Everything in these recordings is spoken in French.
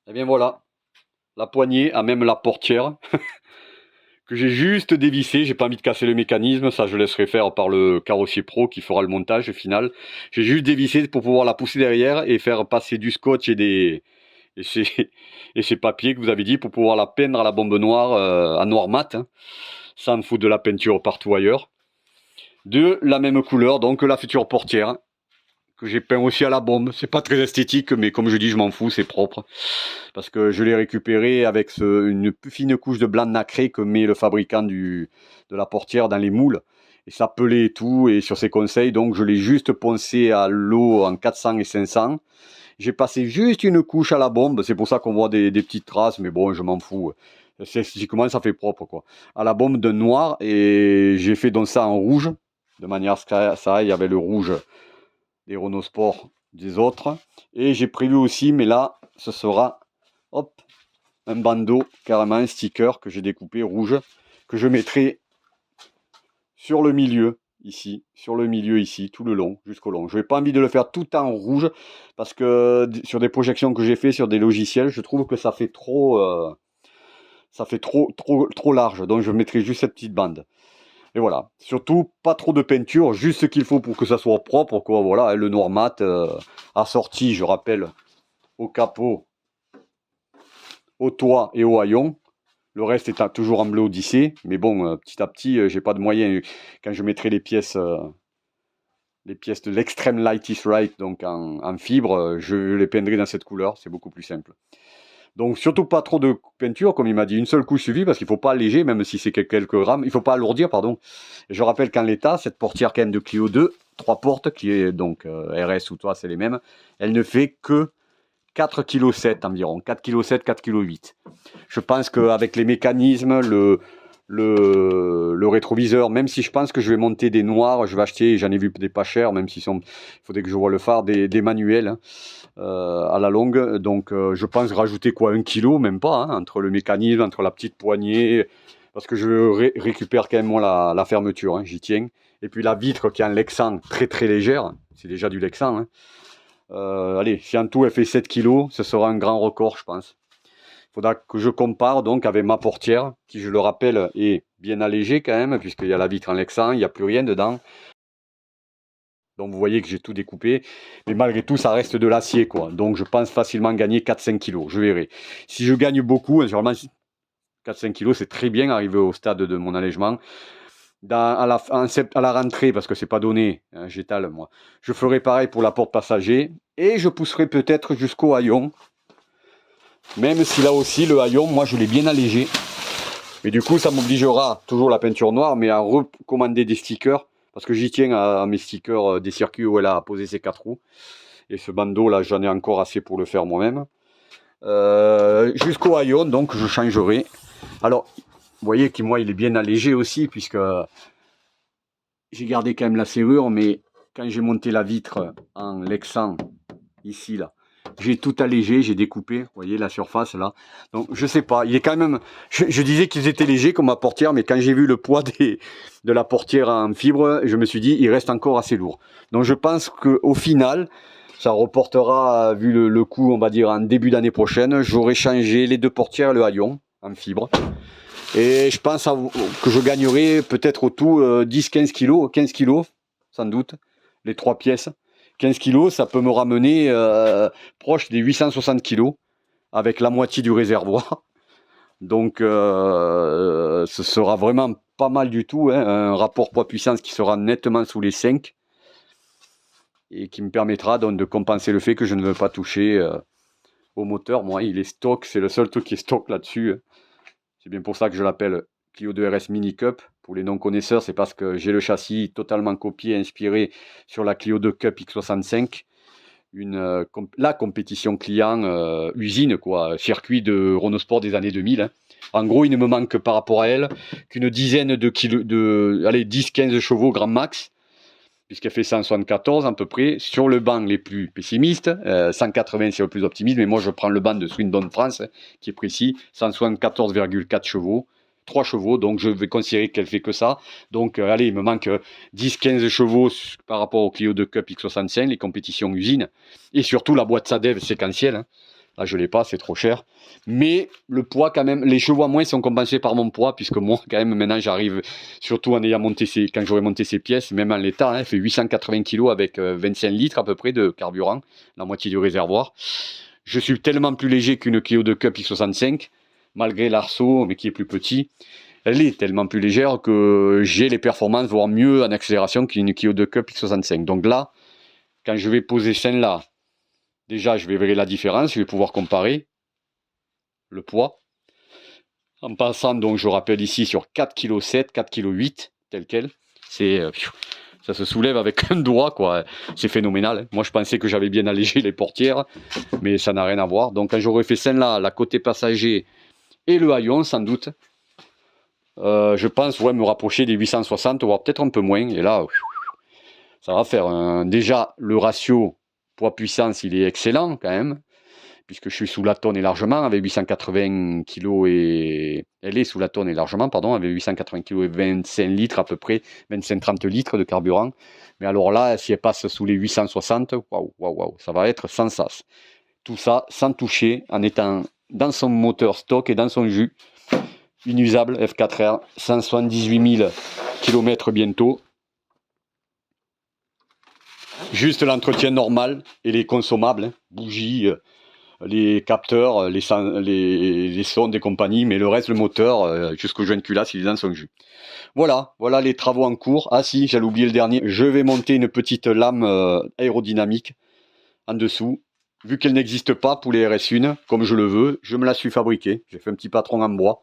Et bien voilà, la poignée a même la portière que j'ai juste dévissé. J'ai pas envie de casser le mécanisme, ça je laisserai faire par le carrossier pro qui fera le montage final. J'ai juste dévissé pour pouvoir la pousser derrière et faire passer du scotch et ces, et ces papiers que vous avez dit pour pouvoir la peindre à la bombe noire, à noir mat, hein, sans me foutre de la peinture partout ailleurs. De la même couleur, donc la future portière, que j'ai peint aussi à la bombe. C'est pas très esthétique, mais comme je dis, je m'en fous, c'est propre. Parce que je l'ai récupéré avec une plus fine couche de blanc nacré que met le fabricant de la portière dans les moules. Et ça pelait et tout, et sur ses conseils, donc je l'ai juste poncé à l'eau en 400 et 500. J'ai passé juste une couche à la bombe, c'est pour ça qu'on voit des petites traces, mais bon, je m'en fous. Esthétiquement, ça fait propre, quoi. À la bombe de noir, et j'ai fait donc ça en rouge, de manière à ce que ça, il y avait le rouge des Renault Sport des autres. Et j'ai prévu aussi, mais là, ce sera, hop, un bandeau, carrément un sticker que j'ai découpé rouge, que je mettrai sur le milieu, ici, sur le milieu ici, tout le long, jusqu'au long. Je n'ai pas envie de le faire tout en rouge, parce que sur des projections que j'ai fait sur des logiciels, je trouve que ça fait trop large. Donc je mettrai juste cette petite bande. Et voilà, surtout pas trop de peinture, juste ce qu'il faut pour que ça soit propre, quoi. Voilà, le noir mat assorti, je rappelle, au capot, au toit et au haillon. Le reste est toujours en bleu Odyssée, mais bon, petit à petit, j'ai pas de moyens. Quand je mettrai les pièces de l'extrême light is right, donc en fibre, je les peindrai dans cette couleur, c'est beaucoup plus simple. Donc surtout pas trop de peinture, comme il m'a dit, une seule couche suffit, parce qu'il ne faut pas alléger, même si c'est quelques grammes, il ne faut pas alourdir, pardon. Et je rappelle qu'en l'état, cette portière quand même de Clio 2, 3 portes, qui est donc RS ou toi, c'est les mêmes, elle ne fait que 4,7 kg environ, 4,7 kg, 4,8 kg. Je pense qu'avec les mécanismes, le rétroviseur, même si je pense que je vais monter des noirs, je vais acheter, j'en ai vu des pas chers, même s'ils sont, il faudrait que je vois le phare, des manuels, hein, à la longue. Donc je pense rajouter quoi, 1 kg, même pas, hein, entre le mécanisme, entre la petite poignée, parce que je récupère quand même moi la fermeture, hein, j'y tiens. Et puis la vitre qui est en Lexan, très très légère, c'est déjà du Lexan, hein. Allez, si en tout elle fait 7 kg, ce sera un grand record, je pense. Il faudra que je compare donc avec ma portière, qui, je le rappelle, est bien allégée quand même, puisqu'il y a la vitre en Lexan, il n'y a plus rien dedans. Donc vous voyez que j'ai tout découpé, mais malgré tout, ça reste de l'acier, quoi. Donc je pense facilement gagner 4-5 kg, je verrai. Si je gagne beaucoup, généralement 4-5 kg, c'est très bien arrivé au stade de mon allègement. À la rentrée, parce que c'est pas donné, hein, j'étale moi, je ferai pareil pour la porte passager, et je pousserai peut-être jusqu'au haillon, même si là aussi, le haillon, moi je l'ai bien allégé. Mais du coup, ça m'obligera, toujours la peinture noire, mais à recommander des stickers, parce que j'y tiens à mes stickers des circuits où elle a posé ses 4 roues. Et ce bandeau, là, j'en ai encore assez pour le faire moi-même. Jusqu'au haillon, donc, je changerai. Alors, vous voyez que moi, il est bien allégé aussi, puisque j'ai gardé quand même la serrure, mais quand j'ai monté la vitre en Lexan, ici, là, j'ai tout allégé, j'ai découpé, vous voyez la surface là. Donc je sais pas, il est quand même. Je disais qu'ils étaient légers comme ma portière, mais quand j'ai vu le poids de la portière en fibre, je me suis dit il reste encore assez lourd. Donc je pense qu'au final, ça reportera, vu le coût, on va dire en début d'année prochaine, j'aurai changé les deux portières et le haillon en fibre. Et je pense que je gagnerai peut-être au tout 10-15 kg, 15 kg sans doute, les 3 pièces. 15 kg, ça peut me ramener proche des 860 kg avec la moitié du réservoir. Donc ce sera vraiment pas mal du tout, hein, un rapport poids-puissance qui sera nettement sous les 5 et qui me permettra donc de compenser le fait que je ne veux pas toucher au moteur. Moi, il est stock, c'est le seul truc qui est stock là-dessus. C'est bien pour ça que je l'appelle Clio 2 RS Mini Cup. Pour les non-connaisseurs, c'est parce que j'ai le châssis totalement copié, inspiré sur la Clio 2 Cup X65. La compétition client usine, quoi, circuit de Renault Sport des années 2000. Hein. En gros, il ne me manque par rapport à elle qu'une dizaine de kilos, allez, 10-15 chevaux grand max, puisqu'elle fait 174 à peu près, sur le banc les plus pessimistes, 180 c'est le plus optimiste, mais moi je prends le banc de Swindon France, qui est précis, 174,4 chevaux, 3 chevaux, donc je vais considérer qu'elle fait que ça. Donc allez, il me manque 10-15 chevaux par rapport au Clio 2 Cup X65, les compétitions usines, et surtout la boîte SADEV séquentielle, hein. Là, je l'ai pas, c'est trop cher. Mais le poids, quand même, les chevaux à moins sont compensés par mon poids, puisque moi, quand même, maintenant, j'arrive, surtout en ayant monté quand j'aurai monté ces pièces, même en l'état, hein, fait 880 kg avec 25 litres à peu près de carburant, la moitié du réservoir. Je suis tellement plus léger qu'une Clio de Cup X65, malgré l'arceau, mais qui est plus petit. Elle est tellement plus légère que j'ai les performances, voire mieux en accélération qu'une Clio de Cup X65. Donc là, quand je vais poser celle-là, déjà, je vais voir la différence, je vais pouvoir comparer le poids. En passant, donc, je rappelle ici sur 4,7 kg, 4,8 kg, tel quel. Ça se soulève avec un doigt, quoi. C'est phénoménal. Hein. Moi, je pensais que j'avais bien allégé les portières, mais ça n'a rien à voir. Donc, quand j'aurais fait celle-là, la côté passager et le haillon, sans doute, je pense, ouais, me rapprocher des 860, voire peut-être un peu moins. Et là, ça va faire. Déjà, le ratio poids-puissance, il est excellent quand même, puisque je suis sous la tonne et largement, avec 880 kg et... Elle est sous la tonne et largement, pardon, avec 880 kg et 25 litres à peu près, 25-30 litres de carburant. Mais alors là, si elle passe sous les 860, waouh, ça va être sans sas. Tout ça sans toucher, en étant dans son moteur stock et dans son jus. Inusable F4R, 178 000 km bientôt. Juste l'entretien normal et les consommables, hein, bougies, les capteurs, les sondes et compagnie, mais le reste, le moteur, jusqu'au joint de culasse, il est dans son jus. Voilà les travaux en cours. Ah si, j'allais oublier le dernier. Je vais monter une petite lame aérodynamique en dessous. Vu qu'elle n'existe pas pour les RS1, comme je le veux, je me la suis fabriquée. J'ai fait un petit patron en bois.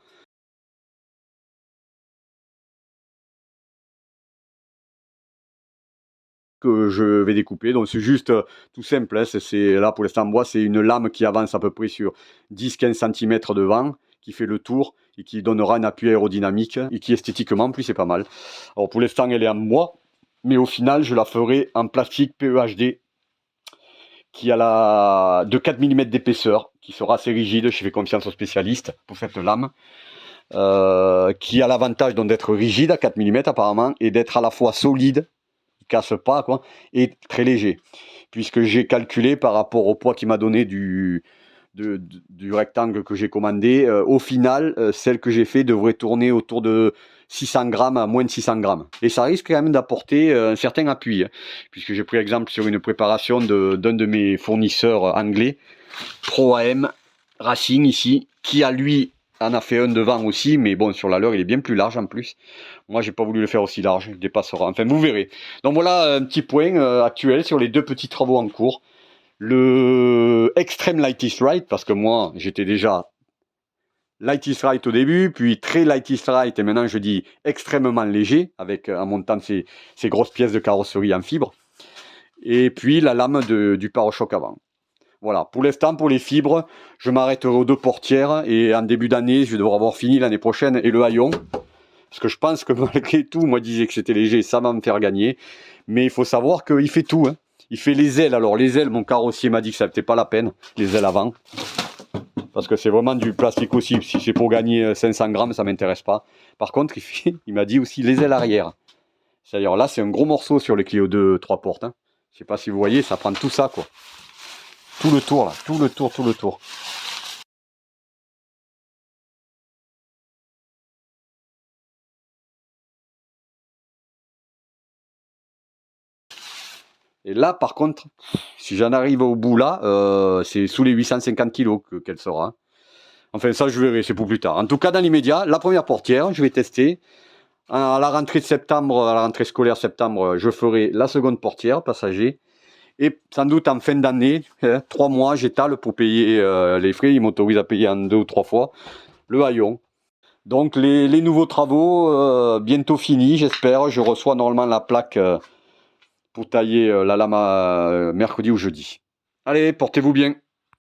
Que je vais découper, donc c'est juste tout simple, hein. C'est là pour l'instant en bois, c'est une lame qui avance à peu près sur 10-15 cm de vent, qui fait le tour et qui donnera un appui aérodynamique et qui esthétiquement en plus est pas mal. Alors pour l'instant elle est en bois, mais au final je la ferai en plastique PEHD qui a de 4 mm d'épaisseur, qui sera assez rigide, je fais confiance aux spécialistes pour cette lame. Qui a l'avantage d'être rigide à 4 mm apparemment et d'être à la fois solide, casse pas quoi, et très léger, puisque j'ai calculé par rapport au poids qu'il m'a donné du rectangle que j'ai commandé, au final celle que j'ai fait devrait tourner autour de 600 grammes à moins de 600 grammes, et ça risque quand même d'apporter un certain appui, hein, puisque j'ai pris exemple sur une préparation d'un de mes fournisseurs anglais, Pro AM Racing ici, qui a lui en a fait un devant aussi, mais bon, sur la leur il est bien plus large en plus. Moi j'ai pas voulu le faire aussi large, il dépassera, enfin vous verrez. Donc voilà un petit point actuel sur les deux petits travaux en cours. Le Extreme Lightest Ride, parce que moi j'étais déjà Lightest Ride au début, puis très Lightest Ride, et maintenant je dis extrêmement léger, avec en montant ces grosses pièces de carrosserie en fibre. Et puis la lame du pare-choc avant. Voilà, pour l'instant, pour les fibres, je m'arrêterai aux deux portières et en début d'année, je vais devoir avoir fini l'année prochaine et le haillon. Parce que je pense que malgré tout, moi je disais que c'était léger, ça va me faire gagner. Mais il faut savoir qu'il fait tout. Hein. Il fait les ailes. Alors les ailes, mon carrossier m'a dit que ça n'était pas la peine, les ailes avant. Parce que c'est vraiment du plastique aussi. Si c'est pour gagner 500 grammes, ça ne m'intéresse pas. Par contre, il m'a dit aussi les ailes arrière. C'est-à-dire là, c'est un gros morceau sur les Clio 2 3 portes. Hein. Je ne sais pas si vous voyez, ça prend tout ça quoi. Tout le tour là, tout le tour. Et là par contre, si j'en arrive au bout là, c'est sous les 850 kg qu'elle sera. Enfin ça je verrai, c'est pour plus tard. En tout cas dans l'immédiat, la première portière, je vais tester. À la rentrée de septembre, à la rentrée scolaire septembre, je ferai la seconde portière passager. Et sans doute en fin d'année, 3 mois, j'étale pour payer les frais. Ils m'autorisent à payer en 2 ou 3 fois le haillon. Donc les nouveaux travaux, bientôt finis, j'espère. Je reçois normalement la plaque pour tailler la lame mercredi ou jeudi. Allez, portez-vous bien.